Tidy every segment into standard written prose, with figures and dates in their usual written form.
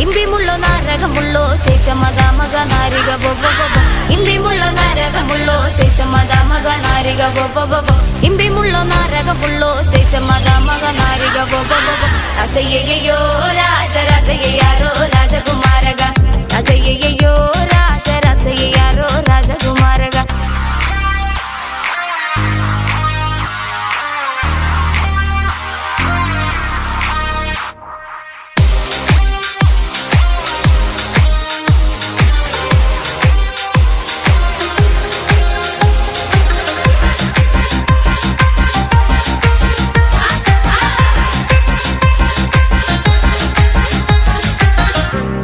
ഇമ്പിമുള്ളോ നാരകമുള്ളോ ശേഷമത മക നാരിക ഇമ്പിമുള്ളോ നാരകമുള്ളോ ശേഷമത മക നാരിക ഇമ്പിമുള്ളോ നാരകമുള്ളോ ശേഷമത മക നാരിക രസയ്യോ രാജ രസയ്യാരോ രാജകുമാരക രസയ്യോ രാജ രസയ്യാരോ രാജകുമാരക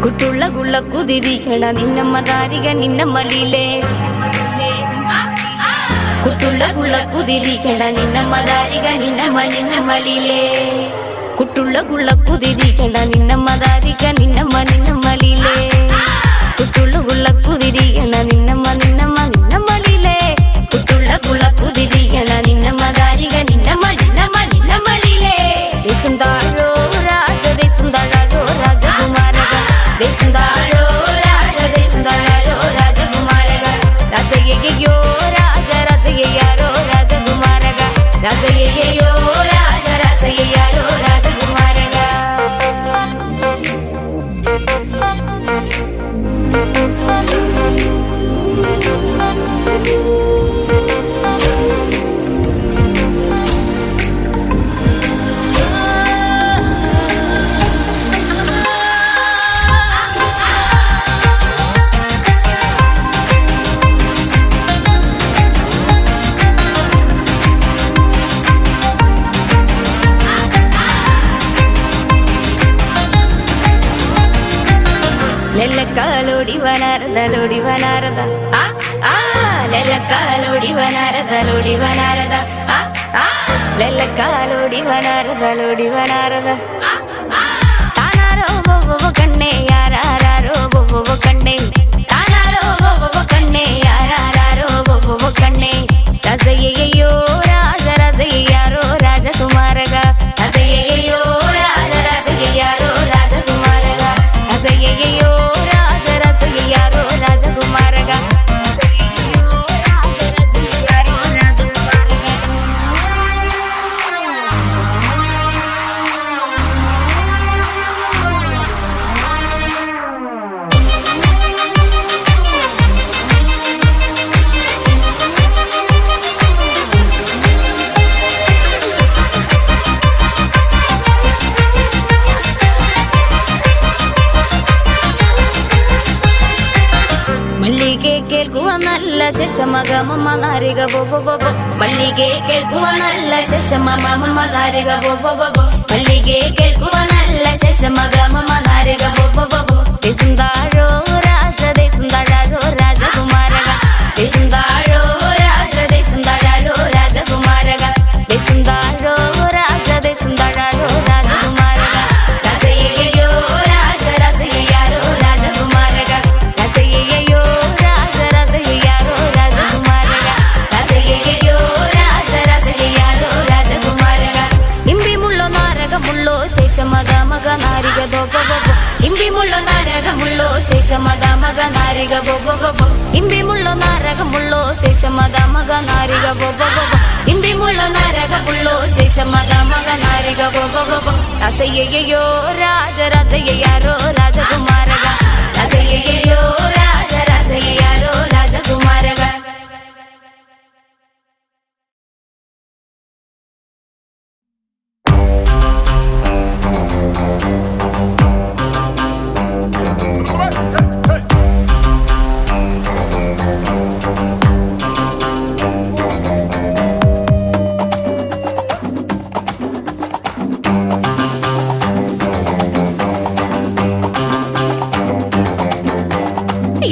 കുട്ടുള്ള കുള്ള കുതിരിക്കണ നിന്നമ്മ താരിക നിന്നമ്മലിലേ കുട്ടുള്ള കുള്ള കുതിരിക്കണ നിന്നമ്മ താരിക നിന്നമ്മലിലേ കുട്ടുള്ള കുള്ള കുതിരിക്കണ നിന്നമ്മ താരിക നിന്നമ്മലിലേ കുട്ടുള്ള കുള്ള കുതിരിക്കണ നിന്നമ്മ നിന്നമ്മലിലേ കുട്ടുള്ള കുള്ള കുതിരിക്കണ നിന്നമ്മ താരിക നിന്നമ്മലിലേ ദേശം താഴോ രാജ ദേശം താഴോ രാജകുമാരക ദേശം താഴോ രാജ ദേശം താഴോ രാജകുമാരക രസയ്യോ രാജ രസയ്യാരോ രാജകുമാരക രസയ്യോ രാജ രസയ്യാരോ രാജകുമാരക ലെല്ലക്കാലോടി വനാരദലോടി വനാരദ ലെല്ലക്കാലോടി വനാരദലോടി വനാരദ ലെല്ലക്കാലോടി വനാരദലോടി വനാരദ താനാരോ ബൊവ്വോ കണ്ണേ യാരാരോ ബൊവ്വോ കണ്ണേ താനാരോ ബൊവ്വോ കണ്ണേ യാരാരോ ബൊവ്വോ കണ്ണേ രസയ്യോ രാജ രസയ്യാരോ രാജകുമാരക രസയ്യോ രാജ രസയ്യാരോ രാജകുമാരക രസയ്യോ രാജ രസയ്യാരോ രാജകുമാരക രസയ്യോ രാജ രസയ്യാരോ രാജകുമാരക മല്ലികെ കേൾക്കുവാ നല്ല ശശമക മമ നാരിക മല്ലികെ കേൾക്കുവാ നല്ല ശശമക മമ നാരിക മല്ലികെ കേൾക്കുവാ നല്ല ശശമക മമ നാരിക ദേശം താഴോ രാജ ദേശം താഴോ രാജകുമാരക ദേശം താഴോ രാജ ദേശം താഴോ രാജകുമാരക ദേശം താഴോ രാജ ദേശം താഴോ രാജകുമാരക രസയ്യോ രാജ രസയ്യാരോ രാജകുമാരക രസയ്യോ രാജ രസയ്യാരോ രാജകുമാരക രസയ്യോ രാജ രസയ്യാരോ രാജകുമാരക ഇമ്പിമുള്ളോ നാരകമുള്ളോ ശേഷമത മക നാരിക ഇമ്പിമുള്ളോ നാരകമുള്ളോ ശേഷമത മക നാരിക ഇമ്പിമുള്ളോ നാരകമുള്ളോ ശേഷമത മക നാരിക ഇമ്പിമുള്ളോ നാരകമുള്ളോ ശേഷമത മക നാരിക രസയ്യോ രാജ രസയ്യാരോ രാജകുമാരക രസയ്യോ രാജ രസയ്യാരോ രാജകുമാരക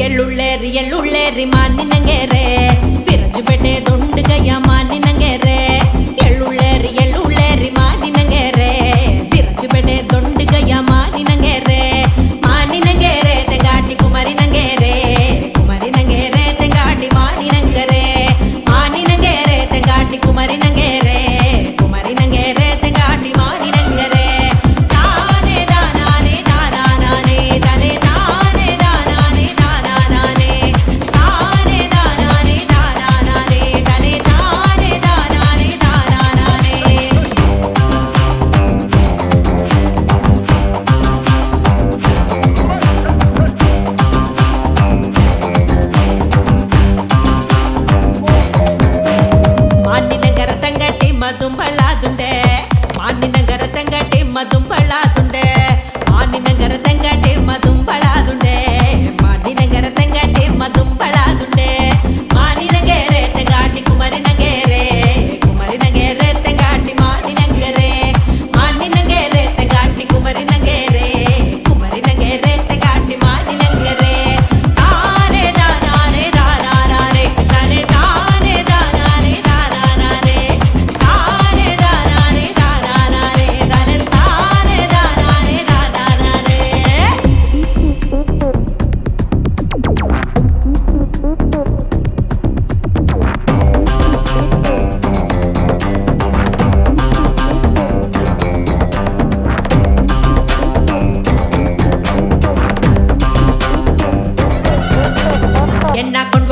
ಎಳ್ಳುಳ್ಳೇರಿ ಎಳ್ಳುಳ್ಳೇರಿ ಮಾನಿನಂಗೆರೆ ವಿರಜುಪೇಟೆ ದೊಂಡಗಯ್ಯ ಮಾನಿನಂಗೆರೆ ಎಳ್ಳುಳ್ಳೇರಿ ಎಳ್ಳುಳ್ಳೇರಿ ಮಾನಿನಂಗೆರೆ ವಿರಜುಪೇಟೆ ದೊಂಡಗಯ್ಯ ಮಾನಿನಂಗೆರೆ ಮಾನಿನಂಗೆರೆ ತೆಂಗಾಟಿ ಕುಮಾರಿನಂಗೆರೆ ಕುಮಾರಿನಂಗೆರೆ ತೆಂಗಾಟಿ ಮಾನಿನಂಗೆರೆ ಮಾನಿನಂಗೆರೆ ತೆಂಗಾಟಿ ಕುಮಾರಿನಂಗೆರೆ ಕುಮಾರಿನಂಗೆರೆ ತೆಂಗಾಟಿ ಮಾನಿನಂಗೆರೆ ತಾನೇ ತಾನಾನೇ ತಾನಾನೇ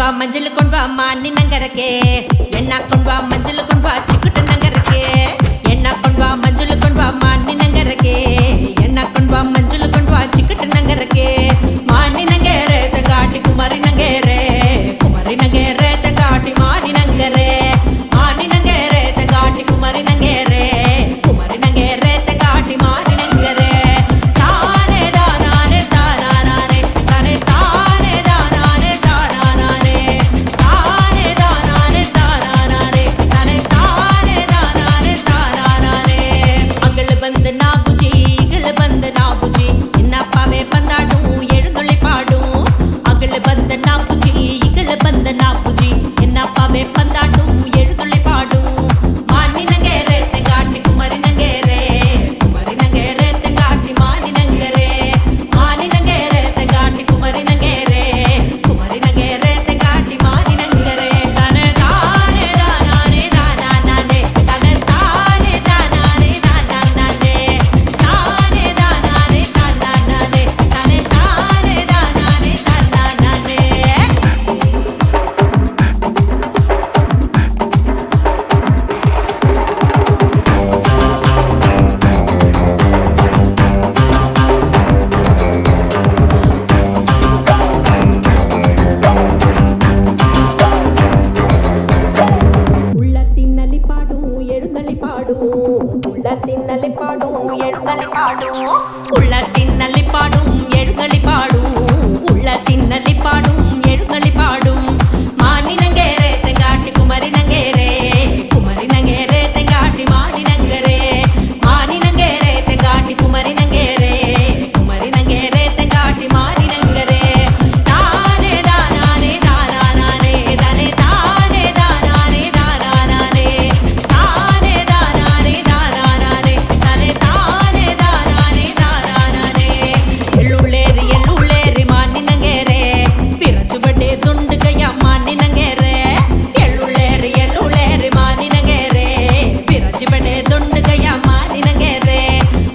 கொண்டுவா மஞ்சள் கொண்டுவா மானி நங்கரக்கே என்ன கொண்டுவா மஞ்சள் கொண்டுவா சிக்குட்டு நங்கரக்கே என்ன கொண்டுவா மஞ்சள் கொண்டுவா மானி நங்கரக்கே என்ன கொண்டுவா மஞ்சள் கொண்டுவா சிக்குட்டு நங்கரக்கே மானி நங்கரே தங்காட்டி குமாரி நங்கரே குமாரி நங்கரே தங்காட்டி மானி நங்கரே மானி நங்கரே தங்காட்டி குமாரி நங்கரே குமாரி நங்கரே தங்காட்டி மானி நங்கரே தானே தானானே தானானே தானே தானே தானானே தானானே தானே தானானே தானானே தானே தானே தானானே தானானே அங்கல வந்து நாபுஜி இங்கல வந்து நாபுஜி என்னப்பாவே பந்தாடும் எழுந்தொள்ளி பாடும் அங்கல வந்து நாபுஜி இங்கல வந்து நாபுஜி என்னப்பாவே பந்தாடும் எழுந்தொள்ளி பாடும் மானி நங்கரே தெங்காட்டி குமாரி நங்கரே குமாரி நங்கரே தெங்காட்டி மானி நங்கரே மானி நங்கரே தெங்காட்டி குமாரி நங்கரே குமாரி நங்கரே தெங்காட்டி மானி நங்கரே தனே தானே தானானே தானானே தனே தானே தானானே தானானே தானே தானானே தானானே தனே தானே தானானே தானானே உள்ளத்தின் பாடும் எழுந்தளி பாடும் உள்ளத்தின் பாடும் எழுந்தளி பாடும் உள்ளத்தின் பாடும் எழுந்தளி பாடும் உள்ளத்தின் பாடும் எழுந்தளி பாடும் மானி நங்கரே தெங்காட்டி குமரி நங்கரே குமரி நங்கரே தெங்காட்டி மானி நங்கரே மானி நங்கரே தெங்காட்டி குமரி நங்கரே குமரி நங்கரே தெங்காட்டி மானி நங்கரே தானே தானானே தானானே தானே தானே தானானே தானானே தானே தானானே தானானே தானே தானே தானானே தானானே எள்ளுள்ளேரி மானி நங்கரே விரச்சு பட்டே துண்டு கையா மானி நங்கரே எள்ளுள்ளேரி மானி நங்கரே விரச்சு பட்டே துண்டு கையா மானி நங்கரே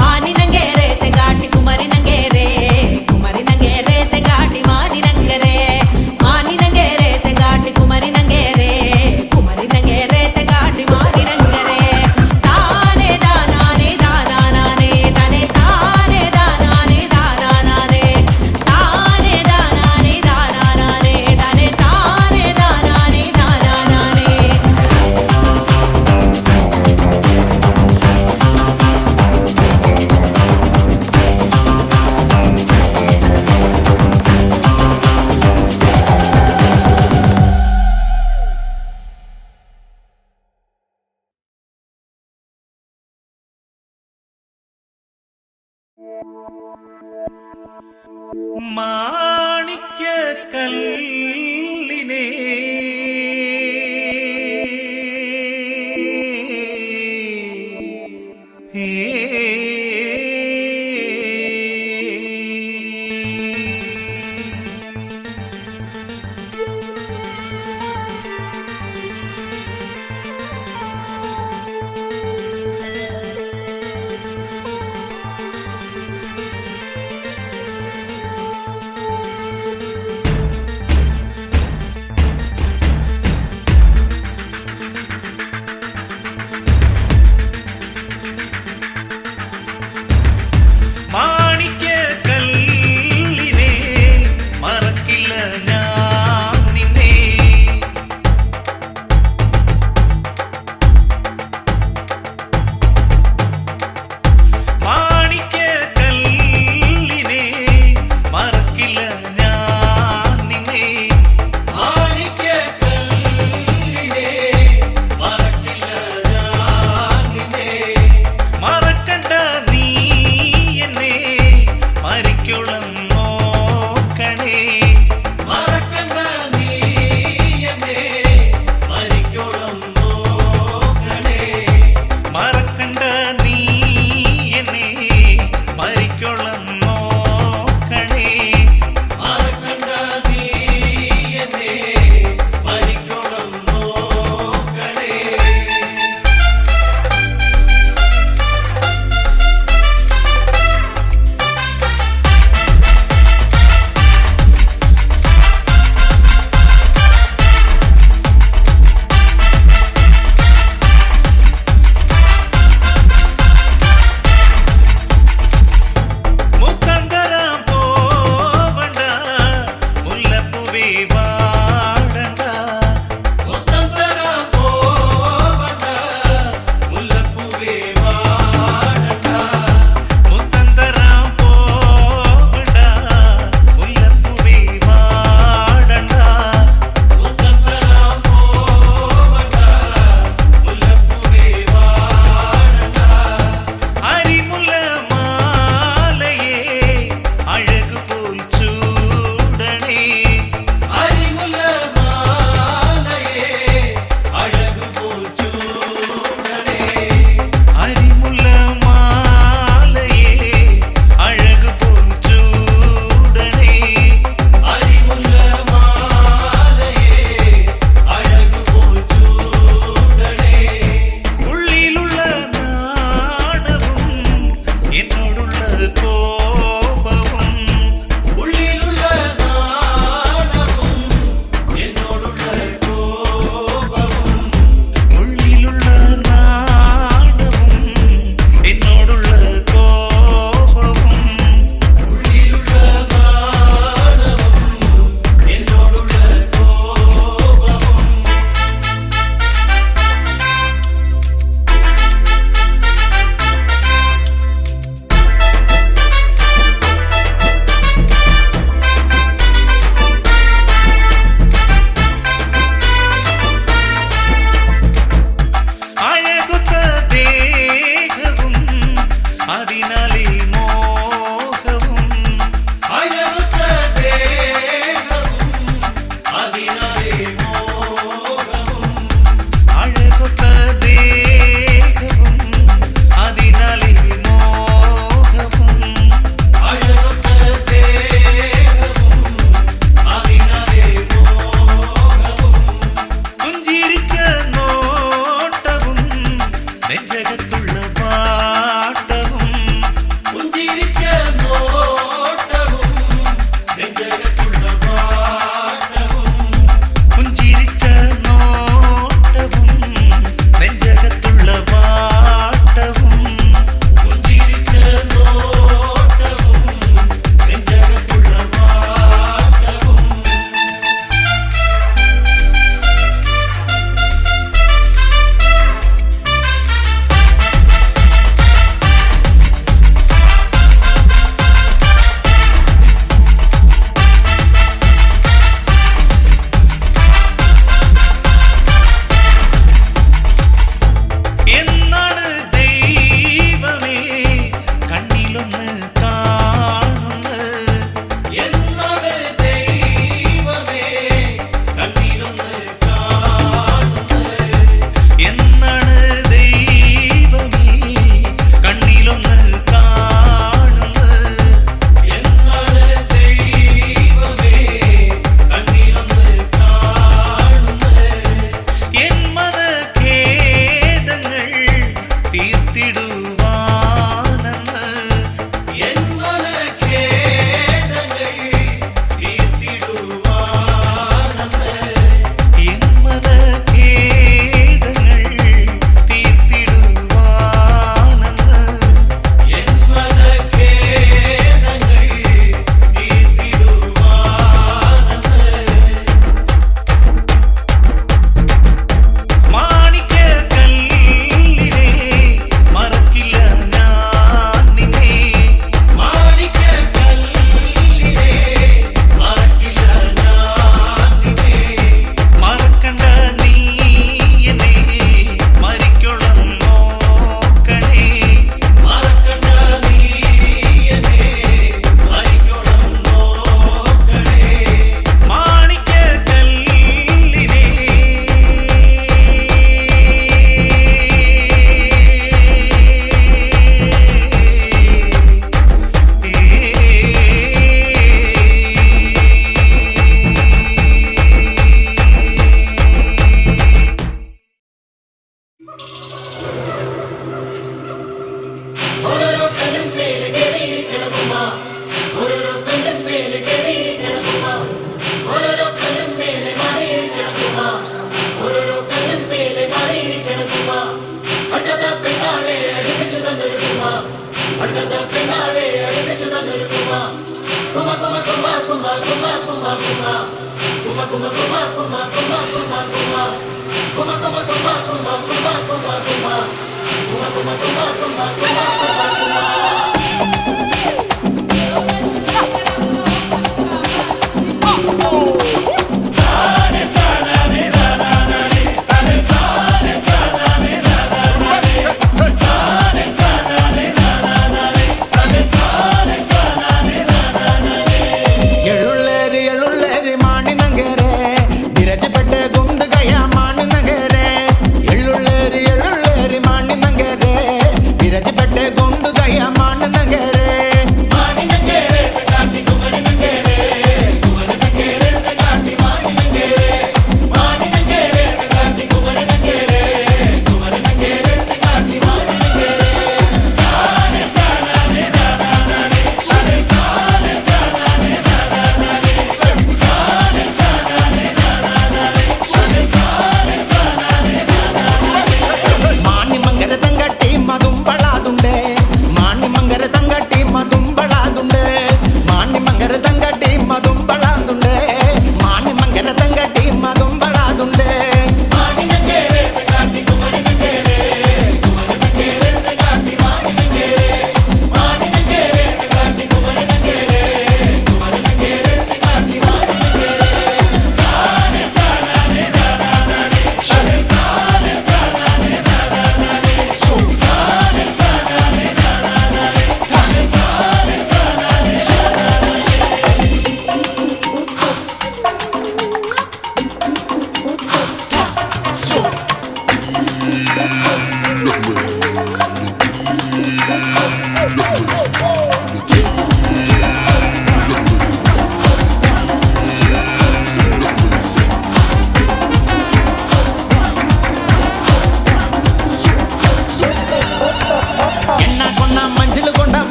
மானி நங்கரே தெங்காட்டி குமரி நங்கரே குமரி நங்கரே தெங்காட்டி மானி நங்கரே மானி நங்கரே தெங்காட்டி குமரி நங்கரே குமரி நங்கரே தெங்காட்டி மானி நங்கரே தானே தானானே தானானே தானே தானே தானானே தானானே தானே தானானே தானானே தானே தானே தானானே தானானே മാണിക്യ കല്ലിനെ മരിക്കോളം നോക്കണേ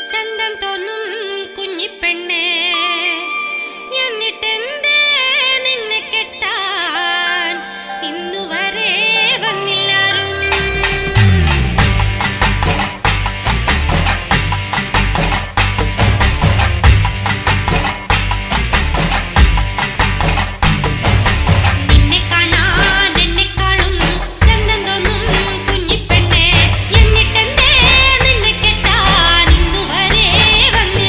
ചന്തം തോന്നും കുഞ്ഞിപ്പെണ്ണേ എന്നിട്ടെന്തേ നിന്നെ കെട്ടാൻ ഇന്നുവരെ വന്നില്ലാരും. നിന്നെ കാണാൻ എന്നെക്കാളും ചന്തം തോന്നും കുഞ്ഞിപ്പെണ്ണേ എന്നിട്ടെന്തേ നിന്നെ കെട്ടാൻ ഇന്നുവരെ വന്നില്ലാരും.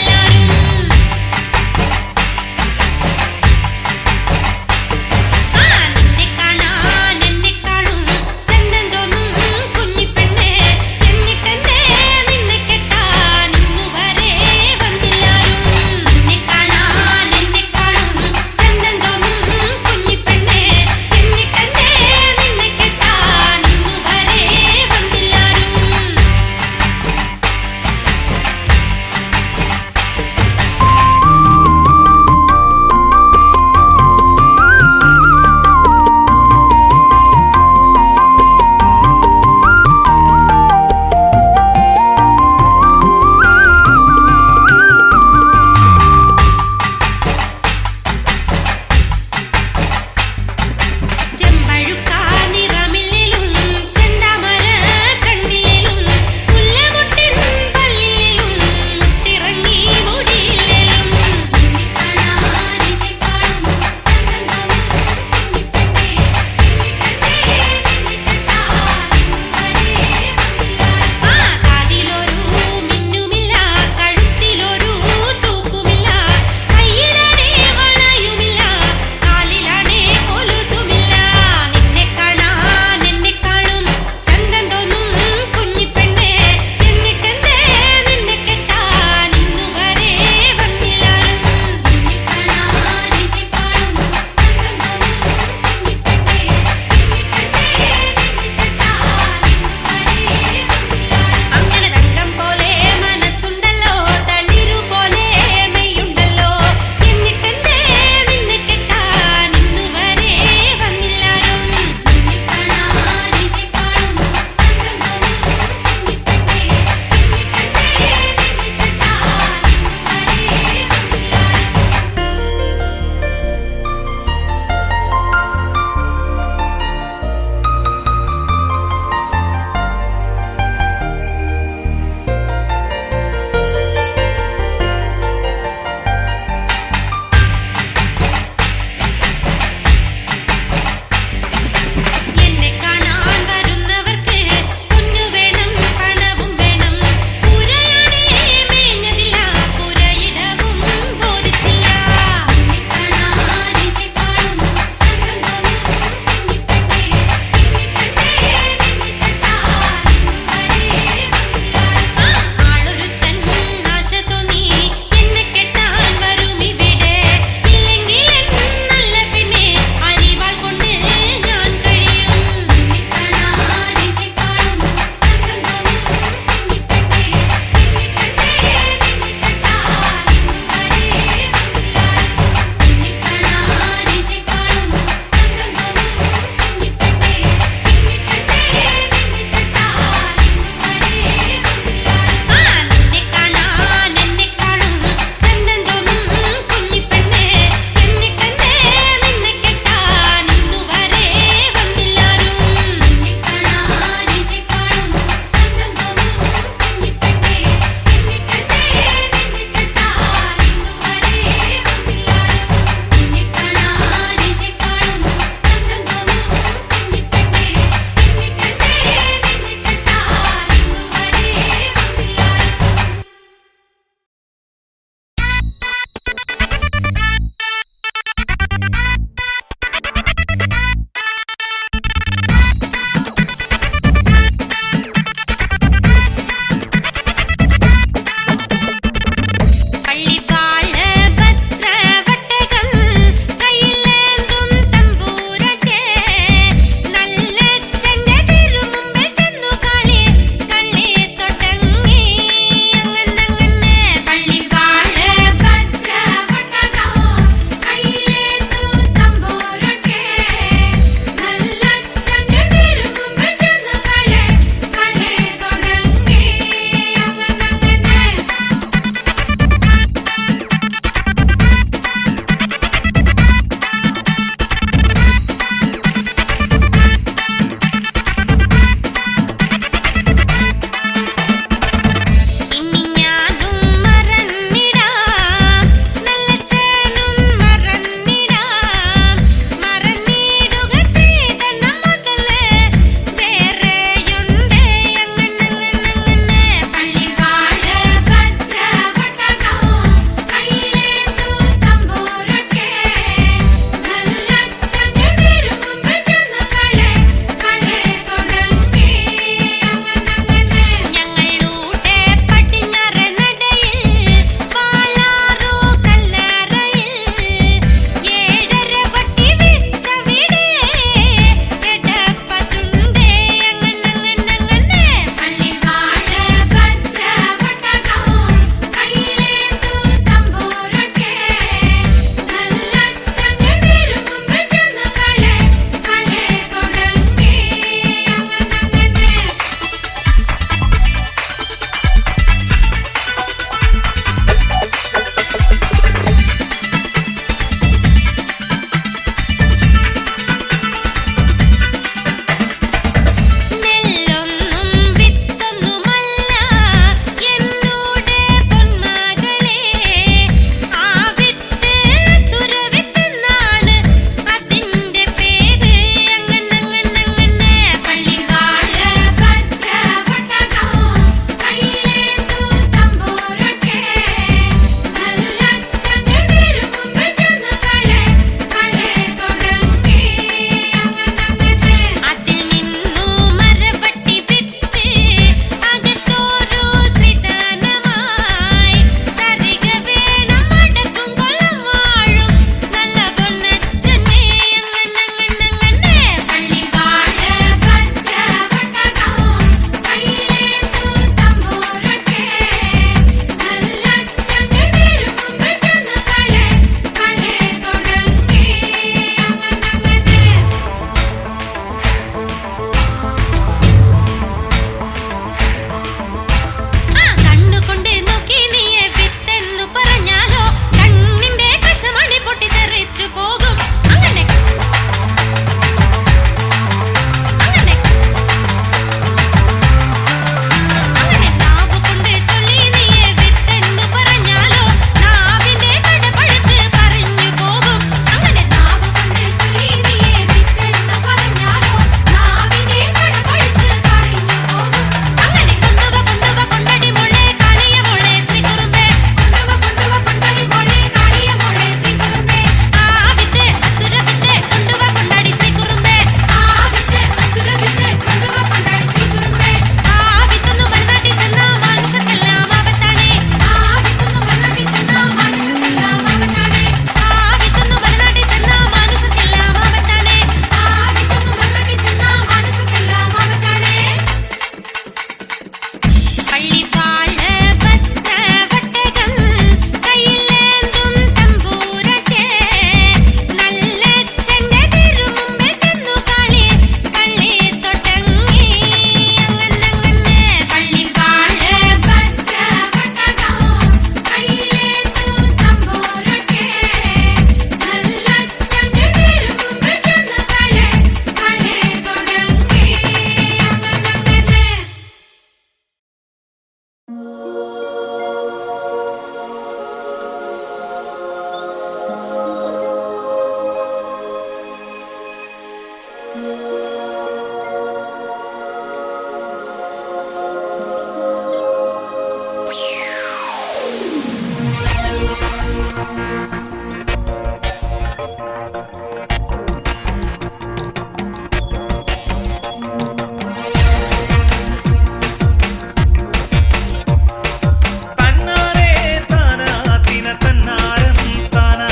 തന്നാരേ താനാ തിന തന്നാരം താനാ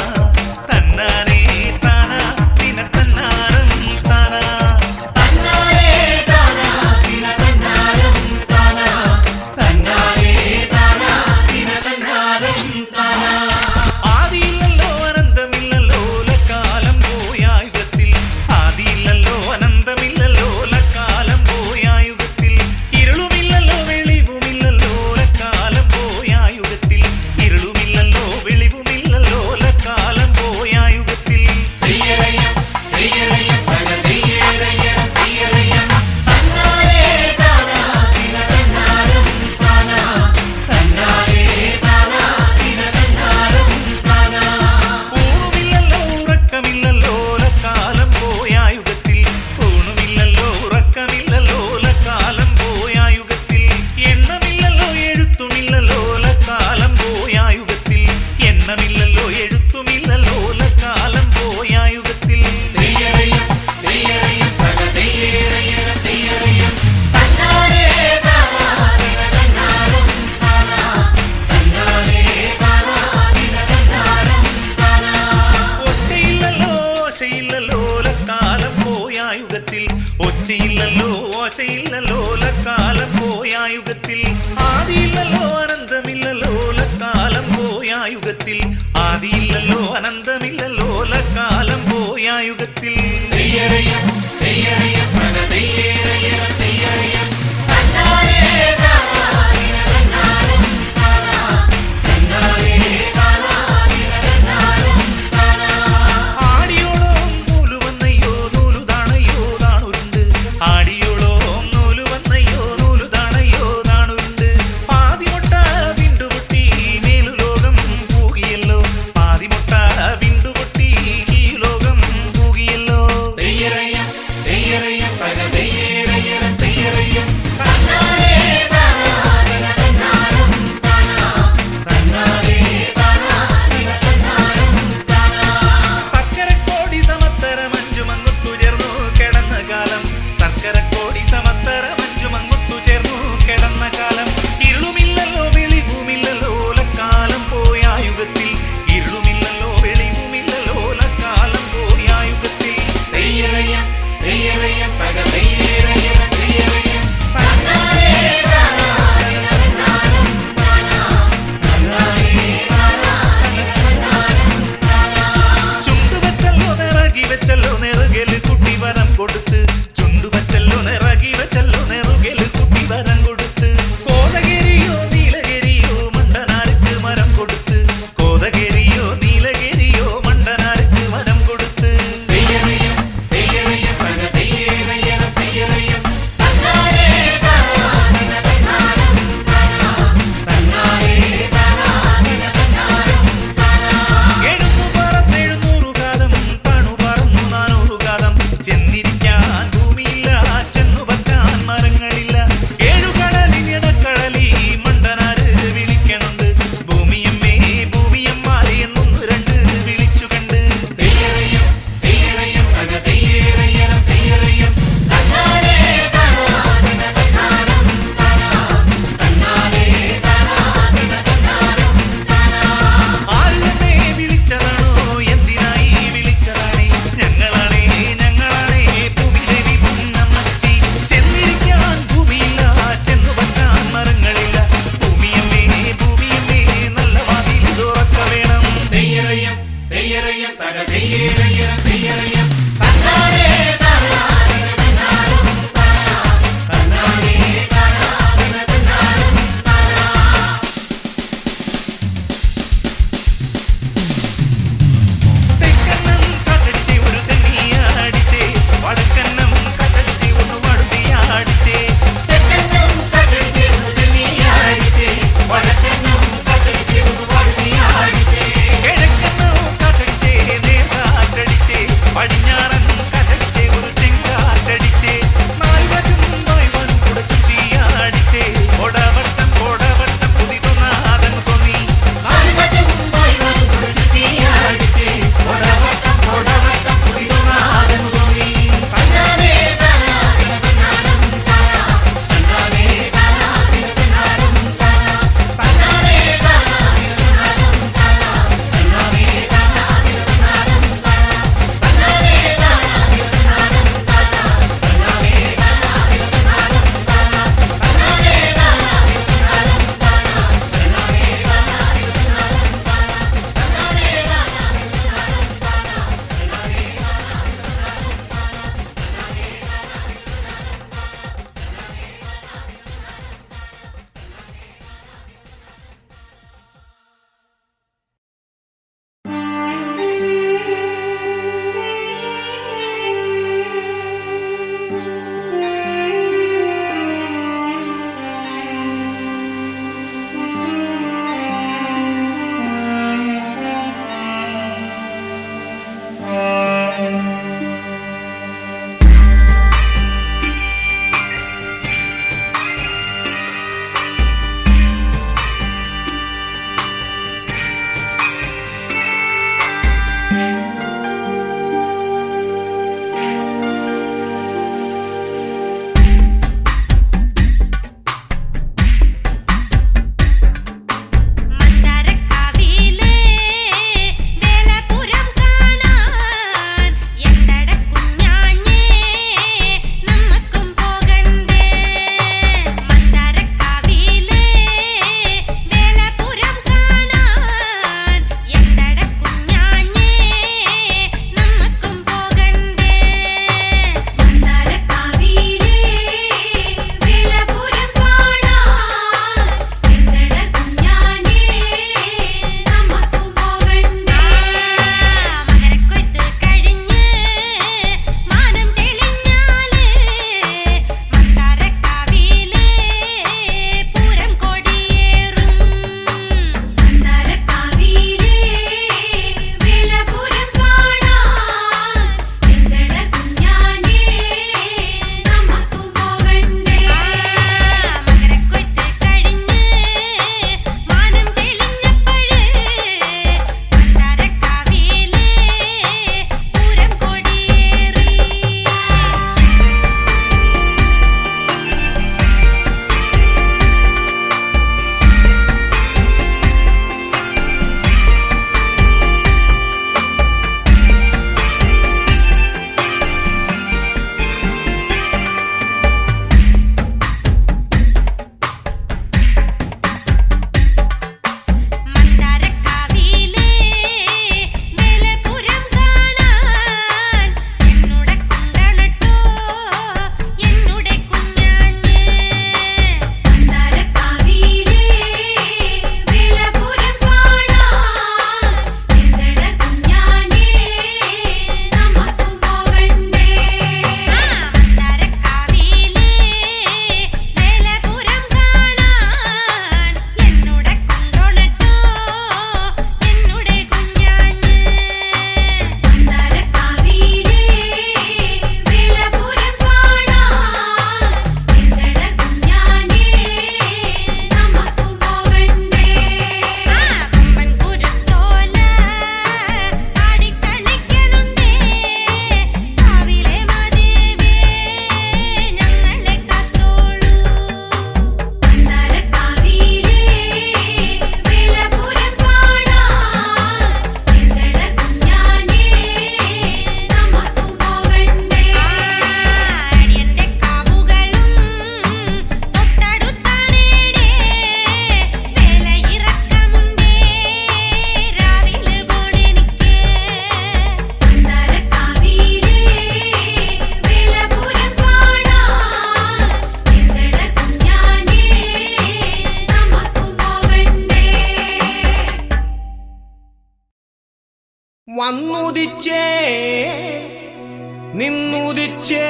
തന്നാരേ താനാ തിന തന്നാരം താനാ തന്നാരേ താനാ തിന തന്നാരം താനാ തന്നാരേ താനാ തിന തന്നാരം താനാ ആദിയില്ലല്ലോ അനന്തമില്ലല്ലോ കാലം വന്നുദിച്ചേ നിന്നുദിച്ചേ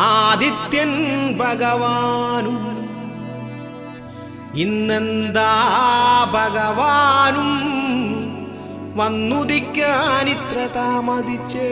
ആദിത്യൻ ഭഗവാനും ഇന്നെന്താ ഭഗവാനും വന്നുദിക്കാനിത്ര താമതിച്ചേ